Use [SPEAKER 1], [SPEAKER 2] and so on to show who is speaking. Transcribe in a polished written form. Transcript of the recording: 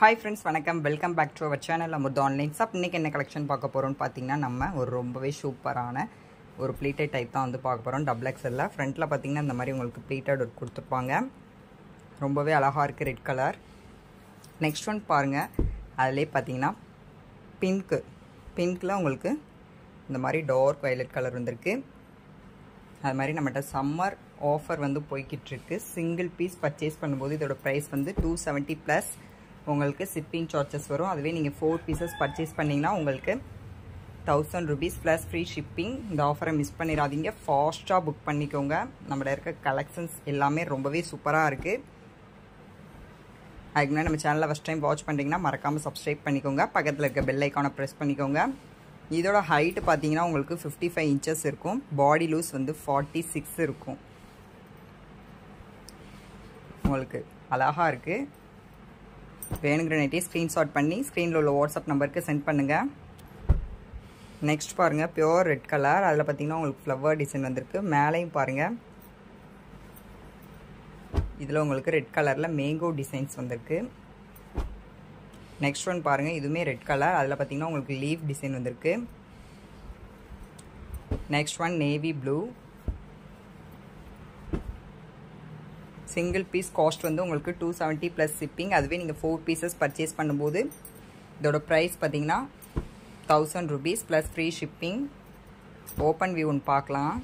[SPEAKER 1] Hi friends, வணக்கம். Welcome back to our channel Amurtha online shop. இன்னைக்கு என்ன கலெக்ஷன் பார்க்க போறோம்னு பார்த்தீங்கன்னா நம்ம ஒரு ரொம்பவே சூப்பரான ஒரு ப்ளீட்டட் டைப் தான் வந்து பார்க்க போறோம். டபுள் எக்ஸ்எல்ல ஃப்ரண்ட்ல பார்த்தீங்கன்னா இந்த மாதிரி உங்களுக்கு ப்ளீட்டட் ஒர்க் கொடுத்துருப்பாங்க. ரொம்பவே அழகா இருக்கு ரெட் கலர். நெக்ஸ்ட் ஒன் பாருங்க. அதுலயே பார்த்தீங்கன்னா பிங்க்ல உங்களுக்கு இந்த மாதிரி டார்க் வயலட் கலர் வந்திருக்கு. அது மாதிரி நம்மகிட்ட சம்மர் ஆஃபர் வந்து போய்கிட்டு இருக்கு. சிங்கிள் பீஸ் பர்ச்சேஸ் பண்ணும்போது இதோட ப்ரைஸ் வந்து 270 ப்ளஸ் உங்களுக்கு ஷிப்பிங் சார்ஜஸ் வரும். அதுவே நீங்கள் 4 பீசஸ் பர்ச்சேஸ் பண்ணிங்கன்னா உங்களுக்கு 1000 rupees ப்ளஸ் ஃப்ரீ ஷிப்பிங். இந்த ஆஃபரை மிஸ் பண்ணிடாதீங்க, ஃபாஸ்ட்டாக புக் பண்ணிக்கோங்க. நம்மள இருக்க கலெக்ஷன்ஸ் எல்லாமே ரொம்பவே சூப்பராக இருக்குது. அதுக்கு முன்னாடி நம்ம சேனலில் ஃபஸ்ட் டைம் வாட்ச் பண்ணுறீங்கன்னா மறக்காமல் சப்ஸ்கிரைப் பண்ணிக்கோங்க. பக்கத்தில் இருக்க பெல் ஐக்கானை ப்ரெஸ் பண்ணிக்கோங்க. இதோட ஹைட்டு பார்த்தீங்கன்னா உங்களுக்கு 55 inches இருக்கும். பாடி லூஸ் வந்து 46 இருக்கும். உங்களுக்கு அழகாக இருக்குது. வேணுங்கிற நைட்டே ஸ்க்ரீன்ஷாட் பண்ணி ஸ்க்ரீனில் உள்ள வாட்ஸ்அப் நம்பருக்கு சென்ட் பண்ணுங்கள். நெக்ஸ்ட் பாருங்கள், பியோர் ரெட் கலர். அதில் பார்த்தீங்கன்னா உங்களுக்கு ஃப்ளவர் டிசைன் வந்திருக்கு. மேலேயும் பாருங்கள், இதில் உங்களுக்கு ரெட் கலரில் மேங்கோ டிசைன்ஸ் வந்திருக்கு. நெக்ஸ்ட் ஒன் பாருங்கள், இதுவுமே ரெட் கலர். அதில் பார்த்தீங்கன்னா உங்களுக்கு லீஃப் டிசைன் வந்திருக்கு. Next one navy blue. Single piece cost வந்து உங்களுக்கு 270 ப்ளஸ் ஷிப்பிங். அதுவே நீங்கள் 4 பீசஸ் பர்ச்சேஸ் பண்ணும்போது இதோட ப்ரைஸ் பார்த்தீங்கன்னா 1000 rupees plus free shipping. Open view ஒன்று பார்க்கலாம்.